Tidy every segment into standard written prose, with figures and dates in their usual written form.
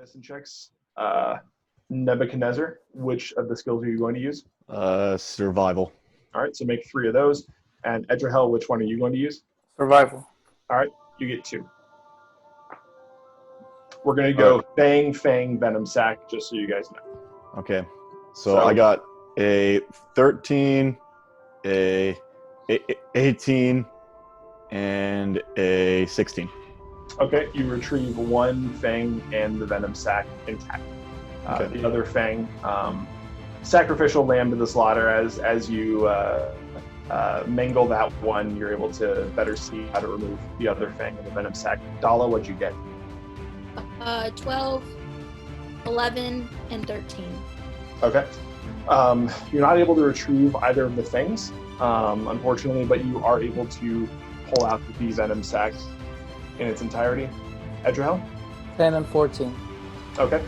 medicine checks. Nebuchadnezzar, which of the skills are you going to use? Survival. All right, so make 3 of those. And Edrahel, which one are you going to use? Survival. All right, you get 2. We're going to go Fang, Venom Sac, just so you guys know. Okay. So I got a 13, a 18, and a 16. Okay, you retrieve 1 Fang and the Venom Sac intact. The other Fang, sacrificial lamb to the slaughter. As you mangle that one, you're able to better see how to remove the other Fang and the Venom Sac. Dala, what'd you get? 12, 11, and 13. Okay. You're not able to retrieve either of the Fangs, unfortunately, but you are able to pull out the Venom Sac in its entirety. Edrahel? 10 and 14. Okay.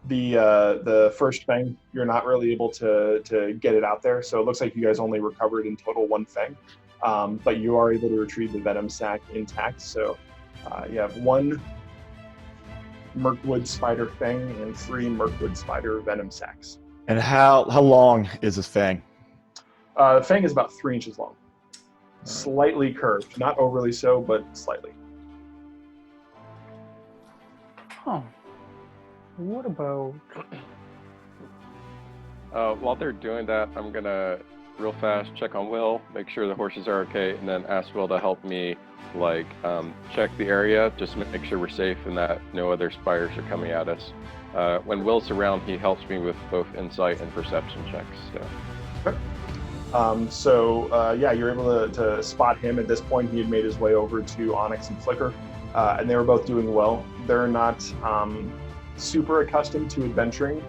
The first Fang, you're not really able to get it out there, so it looks like you guys only recovered in total 1 Fang, but you are able to retrieve the Venom Sac intact. So you have 1 Mirkwood Spider Fang and 3 Mirkwood Spider Venom Sacs. And how long is this Fang? The Fang is about 3 inches long, slightly curved, not overly so, but slightly. Huh. What about... While they're doing that, I'm gonna real fast check on Will, make sure the horses are okay, and then ask Will to help me, check the area, just make sure we're safe and that no other spiders are coming at us. When Will's around, he helps me with both insight and perception checks. So. You're able to spot him. At this point, he had made his way over to Onyx and Flicker, and they were both doing well. They're not super accustomed to adventuring.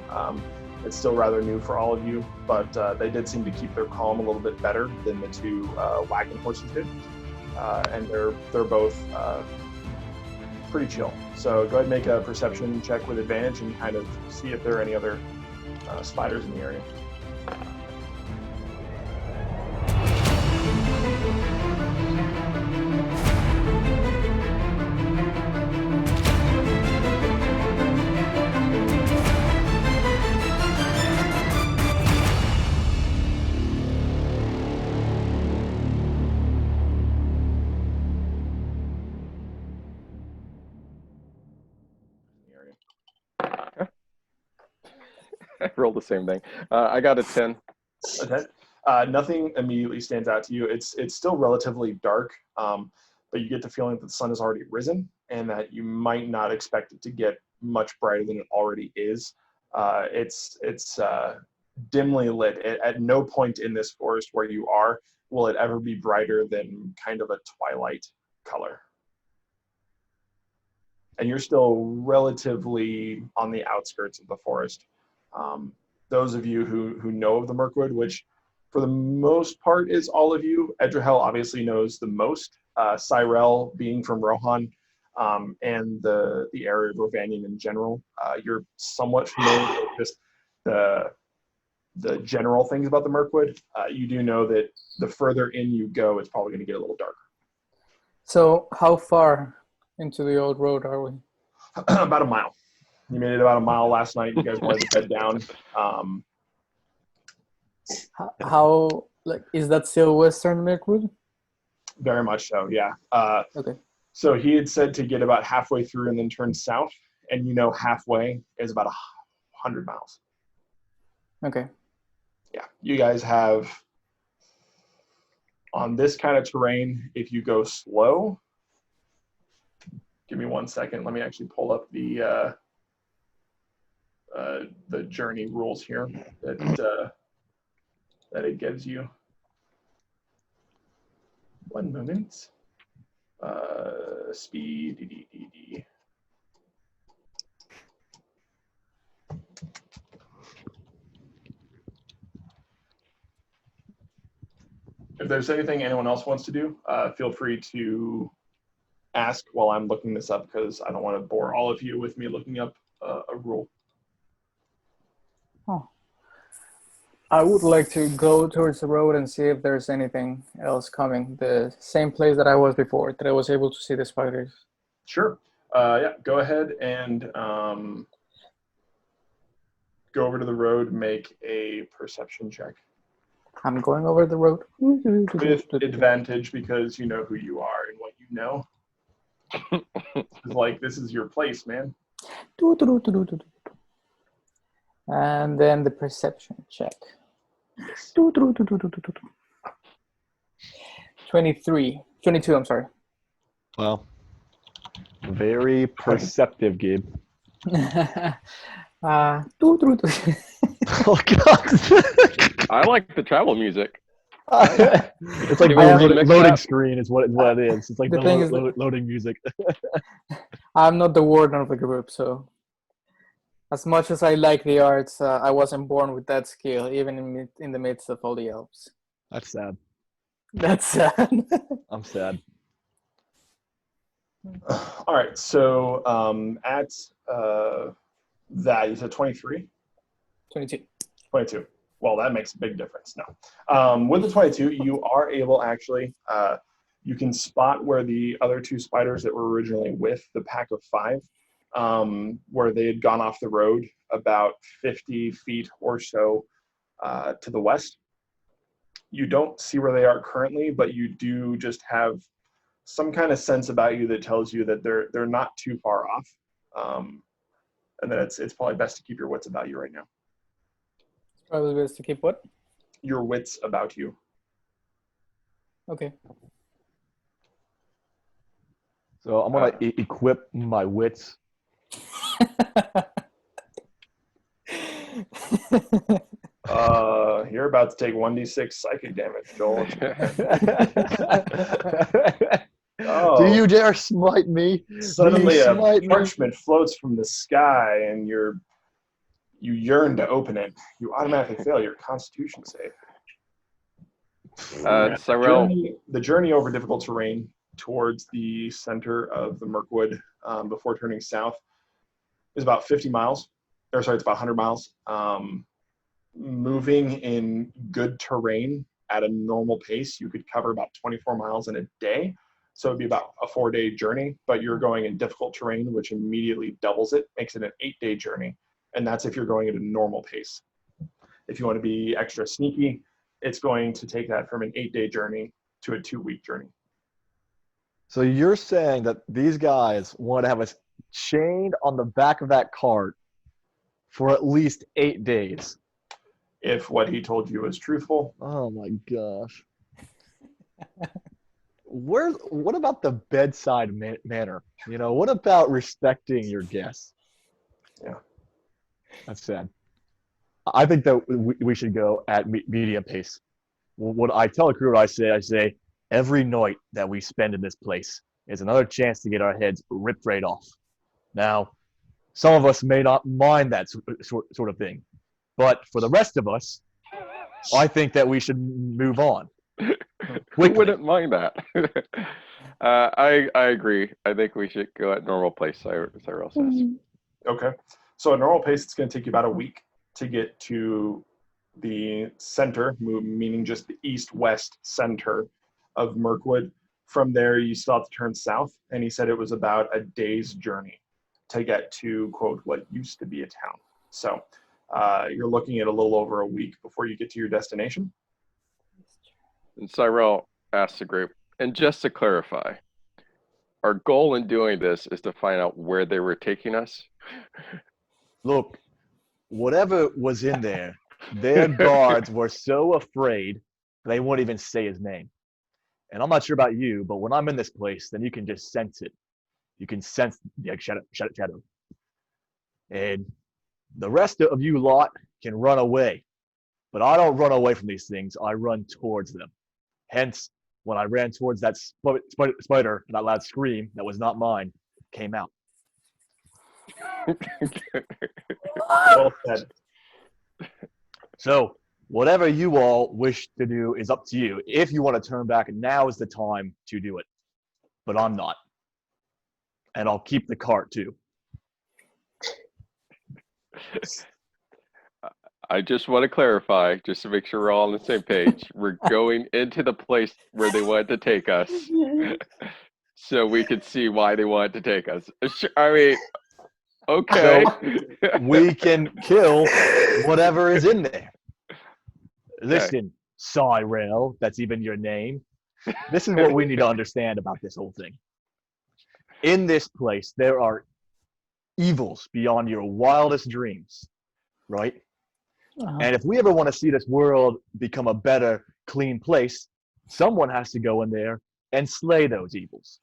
It's still rather new for all of you, but they did seem to keep their calm a little bit better than the 2 wagon horses did. And they're both pretty chill. So go ahead and make a perception check with advantage and kind of see if there are any other spiders in the area. I rolled the same thing. I got a 10. Okay. Nothing immediately stands out to you. It's still relatively dark, but you get the feeling that the sun has already risen and that you might not expect it to get much brighter than it already is. It's dimly lit. At no point in this forest where you are will it ever be brighter than kind of a twilight color. And you're still relatively on the outskirts of the forest. Those of you who know of the Mirkwood, which for the most part is all of you, Edrahel obviously knows the most. Cyrell, being from Rohan, and the area of Rovanion in general, you're somewhat familiar with just the general things about the Mirkwood. You do know that the further in you go, it's probably going to get a little darker. So how far into the old road are we? About a mile. You made it about a mile last night. You guys wanted to bed down. How is that still Western Mirkwood? Very much so, yeah. Okay. So he had said to get about halfway through and then turn south, and halfway is about 100 miles. Okay. Yeah, you guys have, on this kind of terrain, if you go slow, give me 1 second. Let me actually pull up the journey rules here that it gives you. 1 moment. Speed. If there's anything anyone else wants to do, feel free to ask while I'm looking this up, because I don't want to bore all of you with me looking up a rule. Oh. I would like to go towards the road and see if there's anything else coming. The same place that I was before, that I was able to see the spiders. Sure. Yeah, go ahead and go over to the road. Make a perception check I'm going over the road. with advantage because you know who you are and what you know. It's like this is your place, man. And then the perception check. Yes. 22, I'm sorry. Well, very perceptive, Gabe. Uh, Oh God! I like the travel music. It's like Can we the mix loading that? screen is what it is. It's like The the thing is loading music. I'm not the warden of the group, so as much as I like the arts, I wasn't born with that skill, even in the midst of all the elves. That's sad. That's sad. I'm sad. All right. So at that, you said 23? 22. 22. Well, that makes a big difference now. With the 22, you are able actually, you can spot where the other two spiders that were originally with the pack of 5, where they had gone off the road about 50 feet or so to the west. You don't see where they are currently, but you do just have some kind of sense about you that tells you that they're not too far off, and that it's probably best to keep your wits about you right now. It's probably best to keep what? Your wits about you. Okay. So I'm gonna equip my wits. You're about to take 1d6 psychic damage, Joel. Oh, Do you dare smite me? suddenly You a smite me? parchment floats from the sky, and you yearn to open it. You automatically fail your Constitution save. Cyril, The journey over difficult terrain towards the center of the Mirkwood before turning south is about 50 miles. It's about 100 miles. Moving in good terrain at a normal pace, you could cover about 24 miles in a day. So it'd be about a 4-day journey, but you're going in difficult terrain, which immediately doubles it, makes it an 8-day journey. And that's if you're going at a normal pace. If you want to be extra sneaky, it's going to take that from an 8-day journey to a 2-week journey. So you're saying that these guys want to have us chained on the back of that cart for at least 8 days? If what he told you is truthful. Oh my gosh. What about the bedside manner? You know, what about respecting your guests? Yeah. That's sad. I think that we should go at medium pace. What I tell the crew, I say, every night that we spend in this place is another chance to get our heads ripped right off. Now, some of us may not mind that sort of thing, but for the rest of us, I think that we should move on. who wouldn't mind that? I agree. I think we should go at normal pace, Cyril says. Okay. So at normal pace, it's going to take you about a week to get to the center, meaning just the east-west center of Mirkwood. From there, you still have to turn south, and he said it was about a day's journey to get to, quote, what used to be a town. So you're looking at a little over a week before you get to your destination. And Cyril asked the group, and just to clarify, our goal in doing this is to find out where they were taking us. Look, whatever was in there, their guards were so afraid they wouldn't even say his name. And I'm not sure about you, but when I'm in this place, then you can just sense it. You can sense the shadow. And the rest of you lot can run away. But I don't run away from these things. I run towards them. Hence, when I ran towards that spider, that loud scream that was not mine came out. Well said. So, whatever you all wish to do is up to you. If you want to turn back, now is the time to do it. But I'm not. And I'll keep the cart too. I just want to clarify, just to make sure we're all on the same page. We're going into the place where they wanted to take us. so we could see why they wanted to take us. I mean, okay. We can kill whatever is in there. Listen, Cyril, that's even your name. This is what we need to understand about this whole thing. In this place, there are evils beyond your wildest dreams, right? And if we ever want to see this world become a better, clean place, someone has to go in there and slay those evils.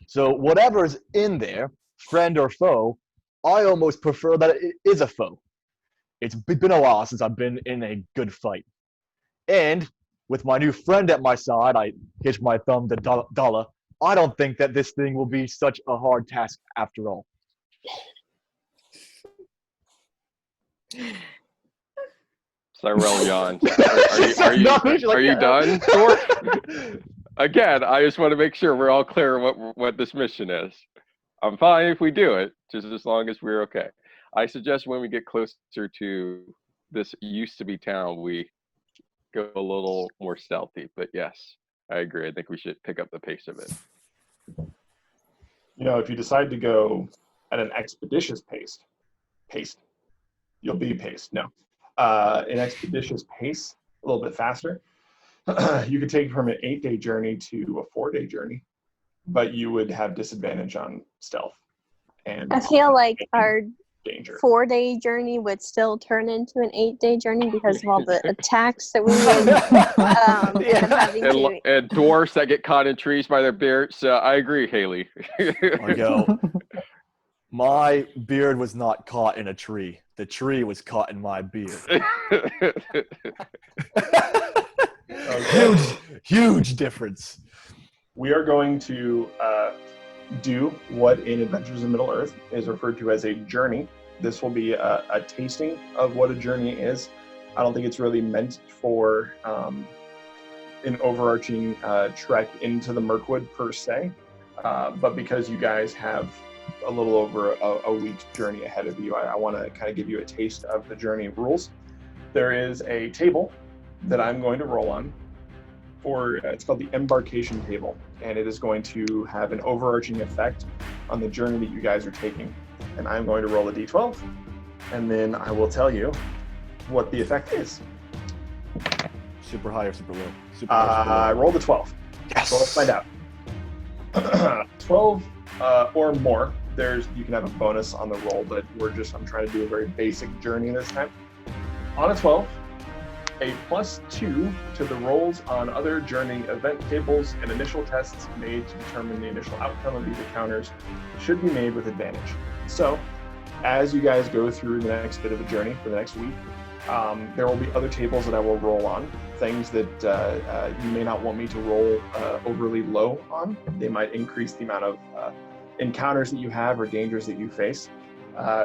So whatever is in there, friend or foe, I almost prefer that it is a foe. It's been a while since I've been in a good fight. And with my new friend at my side, I hitch my thumb to Dalla. I don't think that this thing will be such a hard task after all. Cyril yawns. Are you done, Thor? Again, I just want to make sure we're all clear what this mission is. I'm fine if we do it, just as long as we're okay. I suggest when we get closer to this used to be town, we go a little more stealthy. But yes, I agree. I think we should pick up the pace of it. If you decide to go at an expeditious pace, you'll be paced. No, an expeditious pace, a little bit faster. You could take from an 8-day journey to a 4-day journey, but you would have disadvantage on stealth. And I feel like our danger. 4-day journey would still turn into an 8-day journey because of all the attacks that we would end up having to. And dwarfs that get caught in trees by their beard. So I agree, Haley. I go. My beard was not caught in a tree. The tree was caught in my beard. Huge difference. We are going to do what in Adventures in Middle-earth is referred to as a journey. This will be a tasting of what a journey is. I don't think it's really meant for an overarching trek into the Mirkwood per se, but because you guys have a little over a week's journey ahead of you, I want to kind of give you a taste of the journey rules. There is a table that I'm going to roll on it's called the embarkation table, and it is going to have an overarching effect on the journey that you guys are taking. And I'm going to roll a d12, and then I will tell you what the effect is. Super high or super low? Super high or super low? I rolled a 12. Yes. So let's find out. 12 or more. You can have a bonus on the roll, but I'm trying to do a very basic journey this time. On a 12, a +2 to the rolls on other journey event tables and initial tests made to determine the initial outcome of these encounters should be made with advantage. So, as you guys go through the next bit of a journey for the next week, there will be other tables that I will roll on, things that you may not want me to roll overly low on. They might increase the amount of encounters that you have or dangers that you face.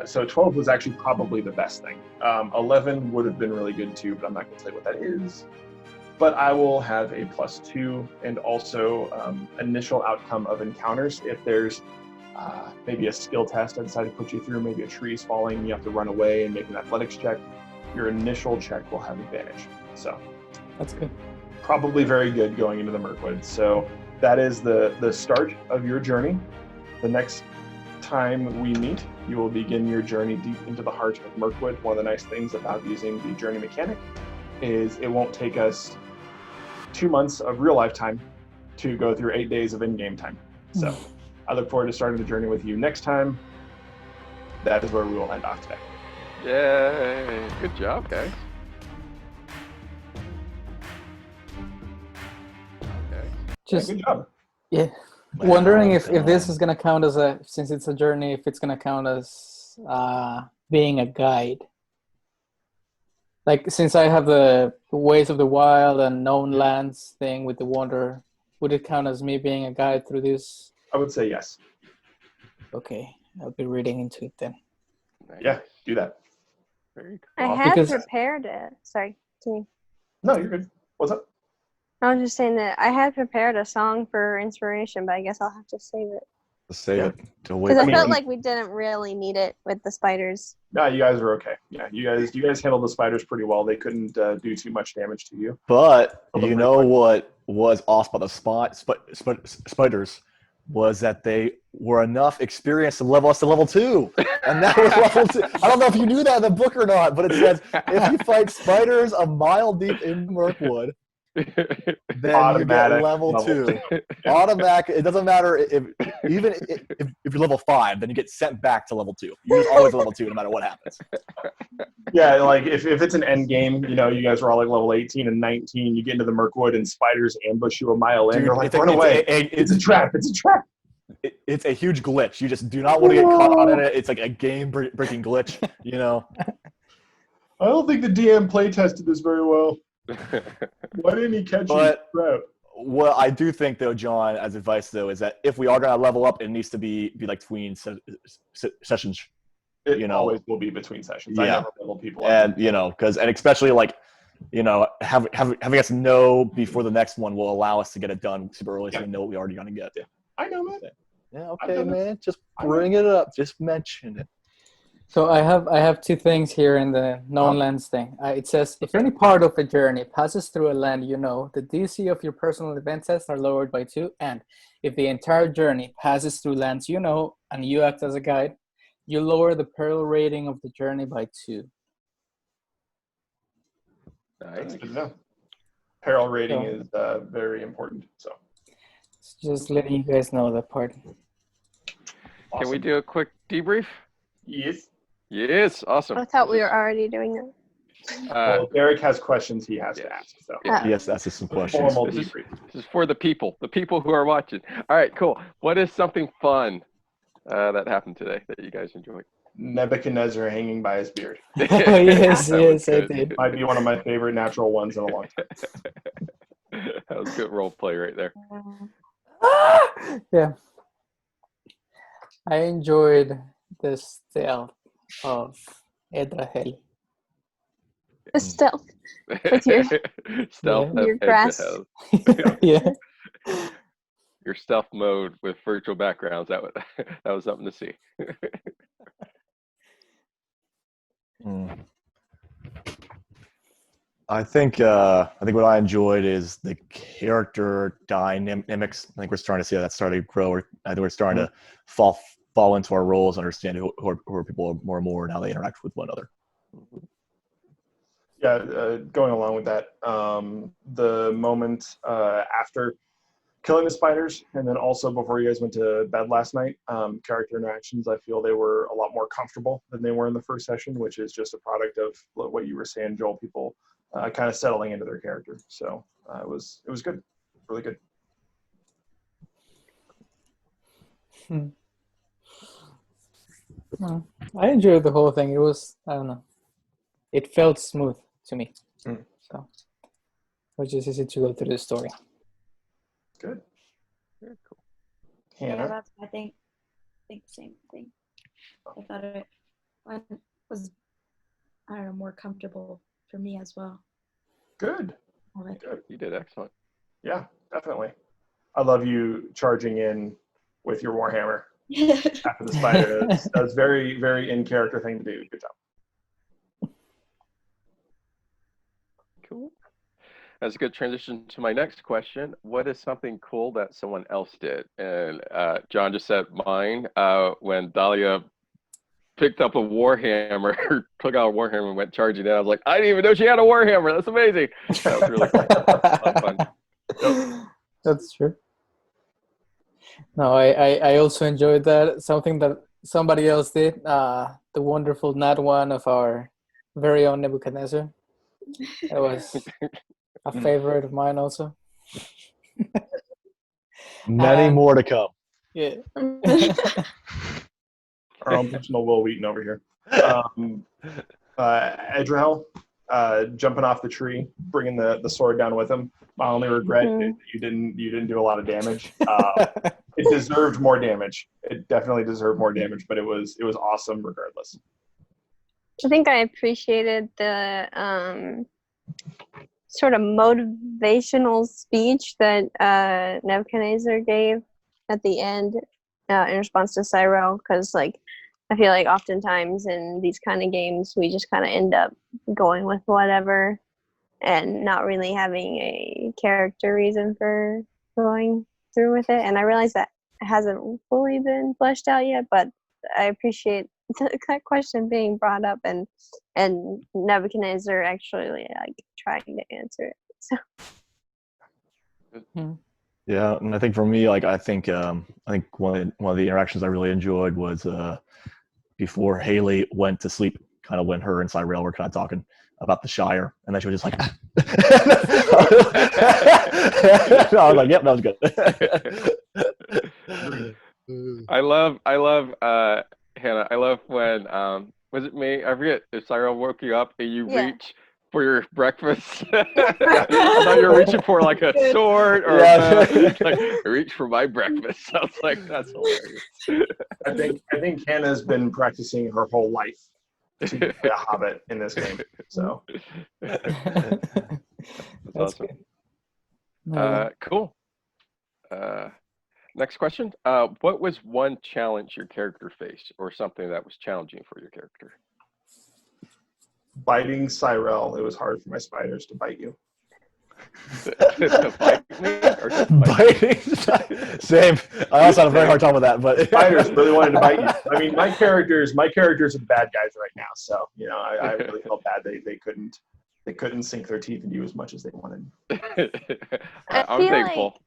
So 12 was actually probably the best thing. 11 would have been really good too, but I'm not going to tell you what that is. But I will have a +2 and also initial outcome of encounters. If there's maybe a skill test I decide to put you through, maybe a tree's falling, you have to run away and make an athletics check, your initial check will have advantage. So That's good. Probably very good going into the Mirkwood. So that is the start of your journey. The next time we meet, you will begin your journey deep into the heart of Mirkwood. One of the nice things about using the journey mechanic is it won't take us 2 months of real life time to go through 8 days of in-game time. So I look forward to starting the journey with you next time. That is where we will end off today. Yay! Good job, guys. Okay. Just Good job. yeah, wondering if this is gonna count as since it's a journey, if it's gonna count as being a guide. Like, since I have the Ways of the Wild and Known Lands thing with the Wanderer, would it count as me being a guide through this? I would say yes. Okay, I'll be reading into it then. Nice. Yeah, do that. Very I cool. had Because- prepared it. Sorry, continue. No, you're good. What's up? I was just saying that I had prepared a song for inspiration, but I guess I'll have to save it. Save Yeah. it to wait. Because I mean- felt like we didn't really need it with the spiders. No, you guys are okay. Yeah, you guys handled the spiders pretty well. They couldn't do too much damage to you. But Hold on you real know quick. what was awesome about the spiders was that they were enough experience to level us to level 2. And that was level 2. I don't know if you knew that in the book or not, but it says if you fight spiders a mile deep in Mirkwood, then Automatic you get level level 2. Automatic. It doesn't matter if you're level 5, then you get sent back to level 2. You're just always level 2 no matter what happens. Yeah, like if it's an end game, you know, you guys were all like level 18 and 19, you get into the Mirkwood and spiders ambush you a mile in. Dude, You're like, run away. It's a trap. It's a trap. It's a huge glitch. You just do not want to get caught in it. It's like a game-breaking glitch, you know. I don't think the DM play tested this very well. Why didn't he catch you? What I do think, though, John, as advice, though, is that if we are going to level up, it needs to be like between sessions. It always will be between sessions. Yeah. I never level people up. And, you know, and especially like, you know, having us know before the next one will allow us to get it done super early so we know what we already going to get. Yeah. I know, man. Yeah, okay, man. Just bring it up. Just mention it. So I have 2 things here in the known lands thing. It says, if any part of a journey passes through a land you know, the DC of your personal event tests are lowered by 2. And if the entire journey passes through lands you know and you act as a guide, you lower the peril rating of the journey by 2. That's good to know. Peril rating is very important. So just letting you guys know that part. Awesome. Can we do a quick debrief? Yes. Yes, awesome. I thought we were already doing that. Well, Derek has questions he has to ask. So Yes, that's some questions. formal This debrief. is for the people who are watching. All right, cool. What is something fun that happened today that you guys enjoyed? Nebuchadnezzar hanging by his beard. Yes, That yes, was I good. did. Might be one of my favorite natural ones in a long time. That was good role play right there. Yeah. I enjoyed the stealth of Edrahel. The stealth with your stealth your of grass. Edrahel. Yeah. Your stealth mode with virtual backgrounds. That was something to see. I think what I enjoyed is the character dynamics. I think we're starting to see that starting to grow. I think we're starting to fall into our roles, understand who are people more and more, and how they interact with one another. Yeah, going along with that, the moment after killing the spiders, and then also before you guys went to bed last night, character interactions, I feel they were a lot more comfortable than they were in the first session, which is just a product of what you were saying, Joel, people kind of settling into their character. So it was good, really good. I enjoyed the whole thing. It was, I don't know, it felt smooth to me. So it was just easy to go through the story. Good. Very cool. Hannah? Yeah, that's, I think the same thing. I thought it was, I don't know, more comfortable for me as well. Good. Good. You did excellent. Yeah, definitely. I love you charging in with your Warhammer after the spider. That was very, very in character thing to do. Good job. Cool. That's a good transition to my next question. What is something cool that someone else did? And John just said mine. When Dahlia picked up a Warhammer, took out a Warhammer and went charging in, I was like, I didn't even know she had a Warhammer. That's amazing. That was really cool. A lot of fun. Yep. That's true. No, I also enjoyed that. Something that somebody else did, the wonderful nat one of our very own Nebuchadnezzar. That was a favorite of mine also. Many more to come. Yeah. Our own personal Will Wheaton over here. Edrahel, jumping off the tree, bringing the sword down with him. My only regret is you didn't do a lot of damage. It deserved more damage. It definitely deserved more damage, but it was awesome regardless. I think I appreciated the sort of motivational speech that Nebuchadnezzar gave at the end in response to Cyril, because like I feel like oftentimes in these kind of games we just kind of end up going with whatever and not really having a character reason for going through with it. And I realized that hasn't fully been fleshed out yet, but I appreciate that question being brought up and Nebuchadnezzar actually like trying to answer it. So Yeah, and I think for me, like I think one of the interactions I really enjoyed was before Haley went to sleep, kind of when her and Cyrell were kind of talking about the Shire, and then she was just like, I was like, yep, that was good. I love Hannah. I love when was it me? I forget if Cyrell woke you up and you reach for your breakfast. I thought you were reaching for like a sword or like reach for my breakfast. I was like, that's hilarious. I think Hannah's been practicing her whole life to be a hobbit in this game. So that's awesome. Cool. Next question. What was one challenge your character faced, or something that was challenging for your character? biting Cyrell, it was hard for my spiders to bite you. To bite me or to Biting? Same. I also had a very hard time with that, but spiders really wanted to bite you. I mean, my characters are the bad guys right now, so I really felt bad they couldn't sink their teeth into you as much as they wanted. I'm thankful.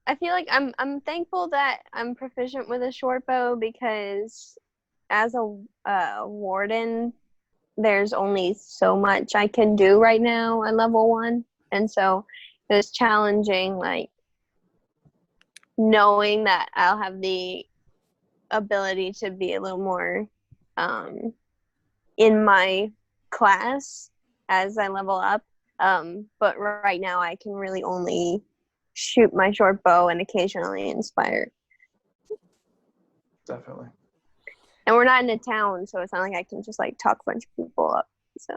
I feel like I'm thankful that I'm proficient with a short bow, because as a warden, there's only so much I can do right now at level 1, and so it's challenging, like knowing that I'll have the ability to be a little more in my class as I level up. But right now I can really only shoot my short bow and occasionally inspire. Definitely. And we're not in a town, so it's not like I can just like talk a bunch of people up. So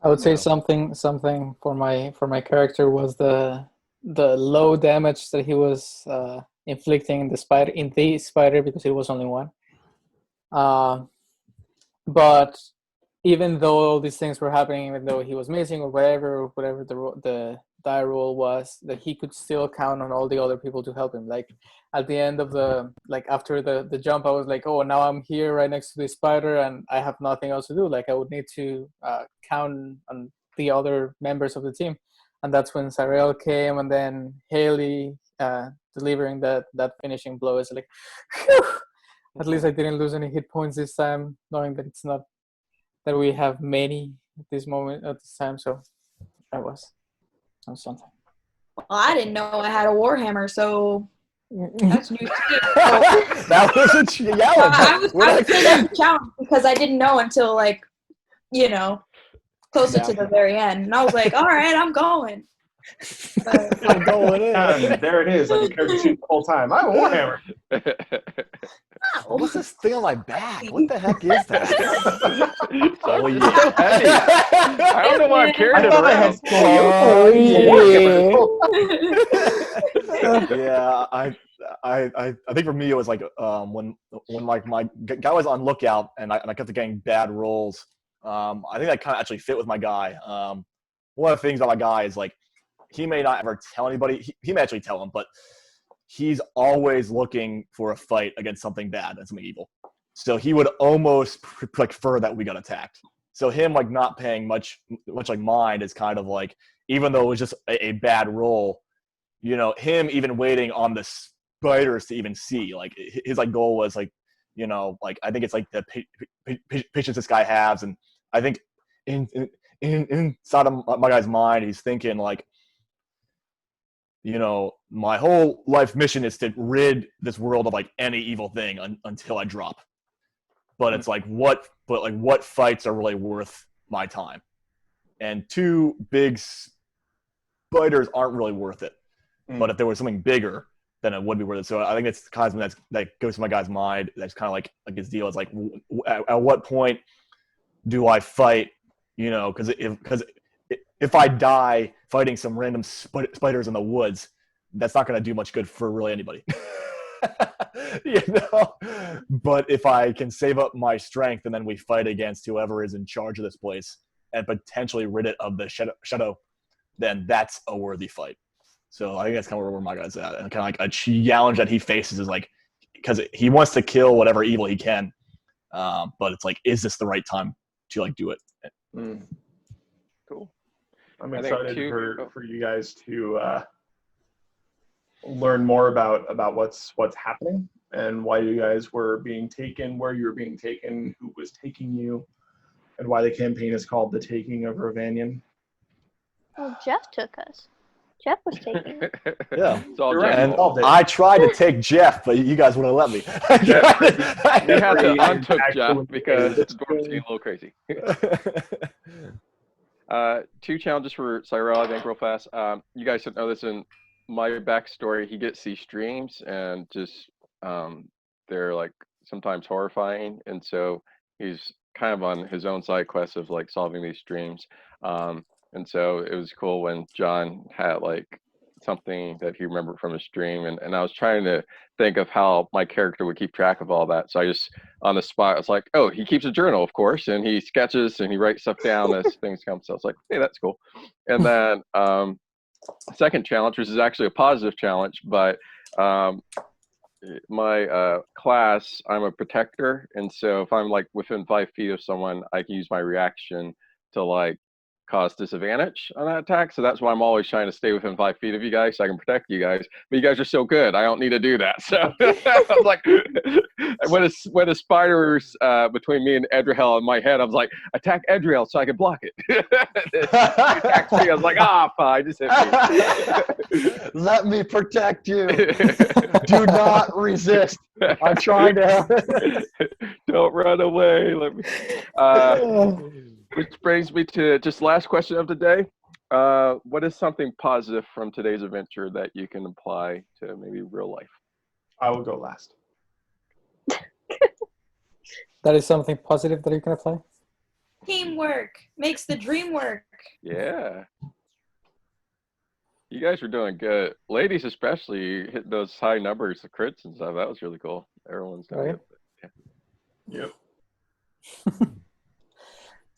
I would say something for my character was the low damage that he was inflicting in the spider because it was only one. But even though all these things were happening, even though he was missing or whatever the die roll was, that he could still count on all the other people to help him. Like at the end of after the jump, I was like, oh, now I'm here right next to the spider and I have nothing else to do. Like I would need to count on the other members of the team. And that's when Cyrell came, and then Haley delivering that finishing blow is like, whew! At least I didn't lose any hit points this time, knowing that it's not that we have many at this time. So that was something. Well, I didn't know I had a warhammer, so that's new to me. That was a challenge. I was saying a challenge because I didn't know until closer to the very end, and I was like, all right, I'm going. I'm going in. And there it is. Like a character sheet the whole time. I have a warhammer. What's this thing on my back? What the heck is that? Oh yeah. I don't know why I'm carrying it around. Yeah, I think for me it was like when like my guy was on lookout and I kept getting bad rolls. I think that kind of actually fit with my guy. One of the things about my guy is like he may not ever tell anybody. He may actually tell him, but he's always looking for a fight against something bad and something evil. So he would almost prefer that we got attacked. So him like not paying much like mind is kind of like, even though it was just a bad roll, him even waiting on the spiders to even see, like his like goal was like, like I think it's like the patience this guy has, and I think inside of my guy's mind, he's thinking like, my whole life mission is to rid this world of like any evil thing until I drop. But it's like what fights are really worth my time? And 2 big spiders aren't really worth it. But if there was something bigger, then it would be worth it. So I think it's kind of that goes to my guy's mind. That's kind of like his deal is like, at what point do I fight? Because if I die fighting some random spiders in the woods, that's not going to do much good for really anybody. But if I can save up my strength and then we fight against whoever is in charge of this place and potentially rid it of the shadow, then that's a worthy fight. So I think that's kind of where my guy's at, and kind of like a challenge that he faces is like, because he wants to kill whatever evil he can, but it's like, is this the right time to like do it? Cool. I'm I think excited too- for you guys to learn more about what's happening and why you guys were being taken, where you were being taken, who was taking you, and why the campaign is called The Taking of Ravanian. Well, Jeff took us. Jeff was taking us. Yeah. It's all You're right. And Jeff. I tried to take Jeff, but you guys wouldn't let me. We had to Jeffrey untook actually Jeff because made the dwarf's getting a little crazy. 2 challenges for Cyrell, I think, real fast. You guys should know this in my backstory. He gets these dreams, and just they're like sometimes horrifying, and so he's kind of on his own side quest of like solving these dreams. And so it was cool when John had like something that he remembered from his dream, and I was trying to think of how my character would keep track of all that. So I just on the spot, I was like, oh, he keeps a journal, of course, and he sketches and he writes stuff down as things come. So I was like, hey, that's cool. And then second challenge, which is actually a positive challenge, but my class, I'm a protector, and so if I'm like within 5 feet of someone, I can use my reaction to like cause disadvantage on that attack. So that's why I'm always trying to stay within 5 feet of you guys so I can protect you guys. But you guys are so good, I don't need to do that. So I was like, when a spider's between me and Edriel in my head, I was like, attack Edriel so I can block it. He attacks me. I was like, fine, just hit me. Let me protect you. Do not resist. I'm trying to help. Don't run away. Let me. Which brings me to just last question of the day. What is something positive from today's adventure that you can apply to maybe real life? I will go last. That is something positive that you can apply. Teamwork makes the dream work. Yeah. You guys are doing good. Ladies especially hit those high numbers of crits and stuff. That was really cool. Everyone's doing Right. it. Yep.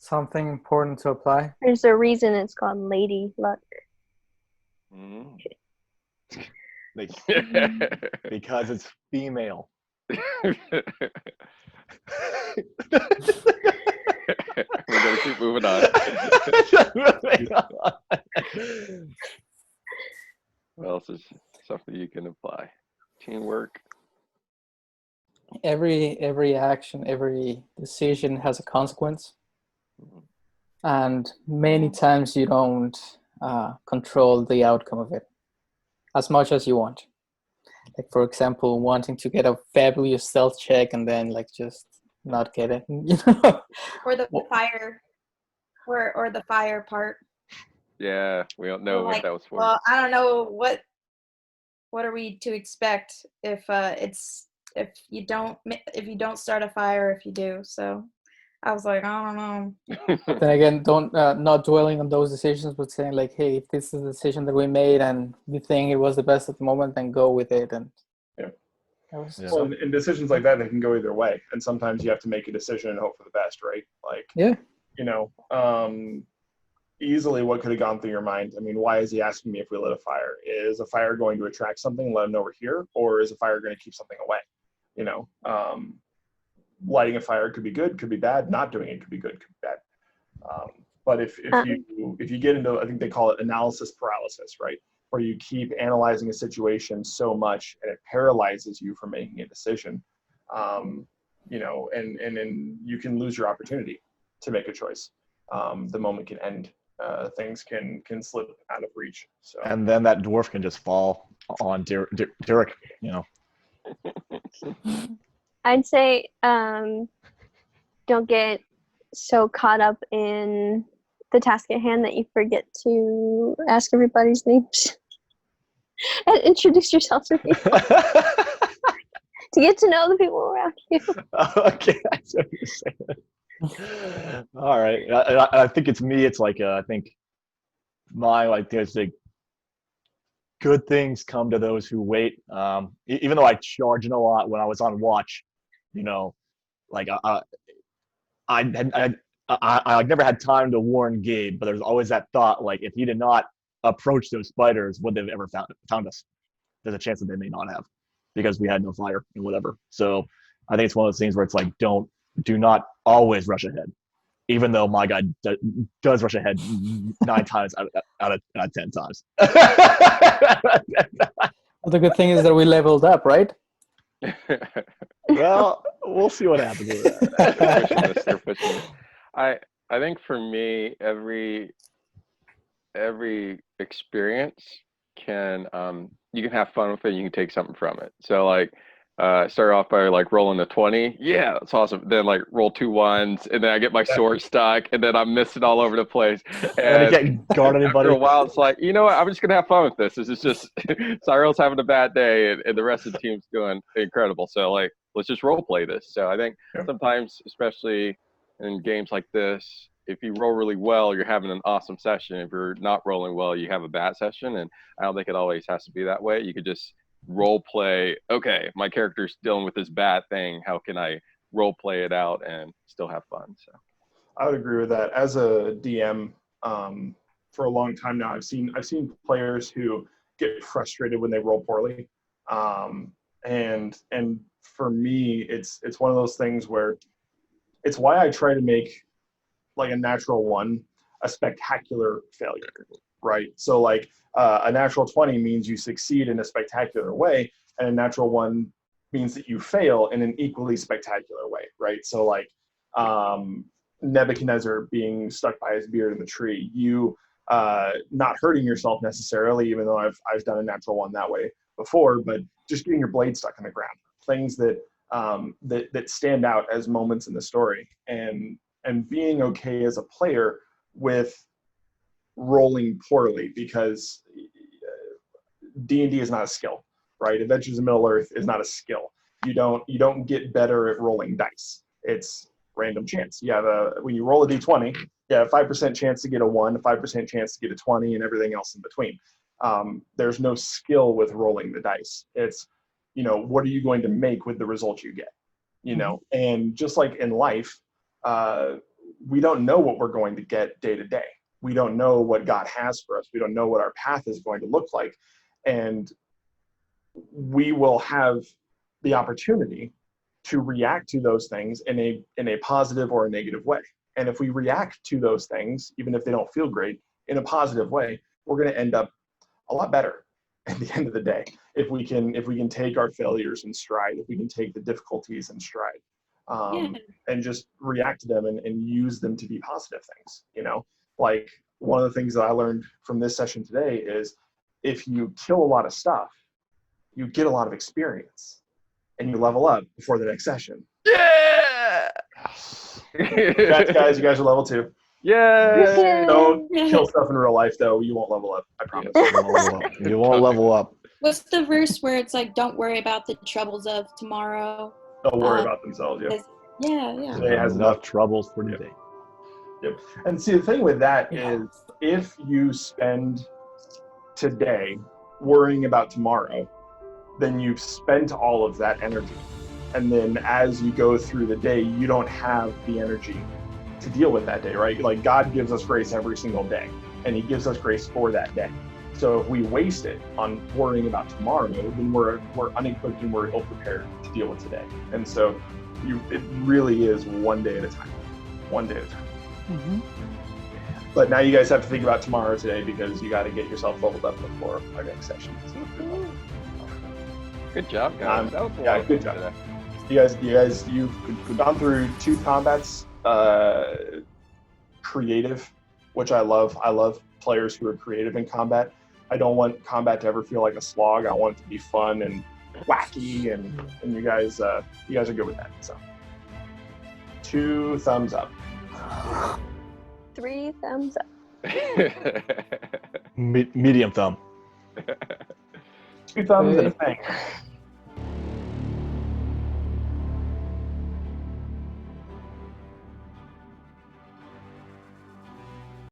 Something important to apply. There's a reason it's called Lady Luck. Mm. Because it's female. We're gonna keep moving on. What else is something you can apply? Teamwork. Every action, every decision has a consequence, and many times you don't control the outcome of it as much as you want. Like, for example, wanting to get a fabulous stealth check and then like just not get it, you know. Or the fire, or the fire part. Yeah, we don't know Well, what like, that was for. Well, I don't know what are we to expect if you don't start a fire, if you do. So I was like, I don't know. Then again, don't not dwelling on those decisions, but saying like, hey, if this is the decision that we made and we think it was the best at the moment, then go with it. And Yeah. Yeah. Well, in decisions like that, they can go either way, and sometimes you have to make a decision and hope for the best, right? Like, yeah, you know, easily what could have gone through your mind? I mean, why is he asking me if we lit a fire? Is a fire going to attract something, let him know we're here, or is a fire going to keep something away? You know, lighting a fire could be good, could be bad. Not doing it could be good, could be bad. But if you get into, I think they call it analysis paralysis, right? Where you keep analyzing a situation so much and it paralyzes you from making a decision, you know, and then you can lose your opportunity to make a choice. The moment can end. Things can slip out of reach. So. And then that dwarf can just fall on Derek, you know. I'd say don't get so caught up in the task at hand that you forget to ask everybody's names and introduce yourself to people to get to know the people around you. Okay, that's what you're saying. All right, I think it's me. It's like I think there's like good things come to those who wait. Even though I charged a lot when I was on watch, you know, like I never had time to warn Gabe, but there's always that thought, like if he did not approach those spiders, would they've ever found us? There's a chance that they may not have, because we had no fire and whatever. So I think it's one of those things where it's like, do not always rush ahead, even though my guy does rush ahead 9 times out of 10 times. Well, the good thing is that we leveled up, right? Well, we'll see what happens with that. They're pushing this. I think for me, every experience can you can have fun with it. You can take something from it. So like start off by like rolling a 20. Yeah, that's awesome. Then like roll 2 1s, and then I get my sword stuck, and then I'm missing all over the place. And you can't guard anybody. After a while, it's like, you know what? I'm just gonna have fun with this. This is just Cyril's having a bad day, and the rest of the team's doing incredible. So like, let's just role play this. So I think sometimes, especially in games like this, if you roll really well, you're having an awesome session. If you're not rolling well, you have a bad session. And I don't think it always has to be that way. You could just role play, okay, my character's dealing with this bad thing. How can I role play it out and still have fun? So I would agree with that. As a DM, for a long time now, I've seen players who get frustrated when they roll poorly. And for me, it's one of those things where it's why I try to make like a natural 1 a spectacular failure, right? So like a natural 20 means you succeed in a spectacular way, and a natural 1 means that you fail in an equally spectacular way, right? So like Nebuchadnezzar being stuck by his beard in the tree, you not hurting yourself necessarily, even though I've done a natural 1 that way before, but just getting your blade stuck in the ground. Things that that stand out as moments in the story, and being okay as a player with rolling poorly, because D&D is not a skill, right? Adventures in Middle-earth is not a skill. You don't get better at rolling dice. It's random chance. You have when you roll a d20, you have a 5% chance to get a 1, a 5% chance to get a 20, and everything else in between. There's no skill with rolling the dice. It's, what are you going to make with the result you get? And just like in life, we don't know what we're going to get day to day. We don't know what God has for us. We don't know what our path is going to look like. And we will have the opportunity to react to those things in a positive or a negative way. And if we react to those things, even if they don't feel great, in a positive way, we're going to end up a lot better at the end of the day. If we can take our failures in stride, if we can take the difficulties in stride, and just react to them and use them to be positive things. Like one of the things that I learned from this session today is, if you kill a lot of stuff, you get a lot of experience, and you level up before the next session. yeah. Congrats, guys! You guys are level 2. Yeah. Don't kill stuff in real life, though. You won't level up. I promise. You won't level up. What's the verse where it's like, don't worry about the troubles of tomorrow? Don't worry about themselves. Yeah. Yeah. Today has enough troubles for today. Yep. And see, the thing with that is, if you spend today worrying about tomorrow, then you've spent all of that energy. And then as you go through the day, you don't have the energy to deal with that day, right? Like, God gives us grace every single day, and he gives us grace for that day. So if we waste it on worrying about tomorrow, then we're unequipped and we're ill-prepared to deal with today. And so it really is one day at a time. One day at a time. Mm-hmm. But now you guys have to think about tomorrow today, because you got to get yourself leveled up before our next session. So, good job, guys. That was a lot yeah, of good fun job. today. You've gone through 2 combats, creative, which I love. I love players who are creative in combat. I don't want combat to ever feel like a slog. I want it to be fun and wacky, and you guys are good with that. So 2 thumbs up. 3 thumbs up. Medium thumb. 2 thumbs and a thing.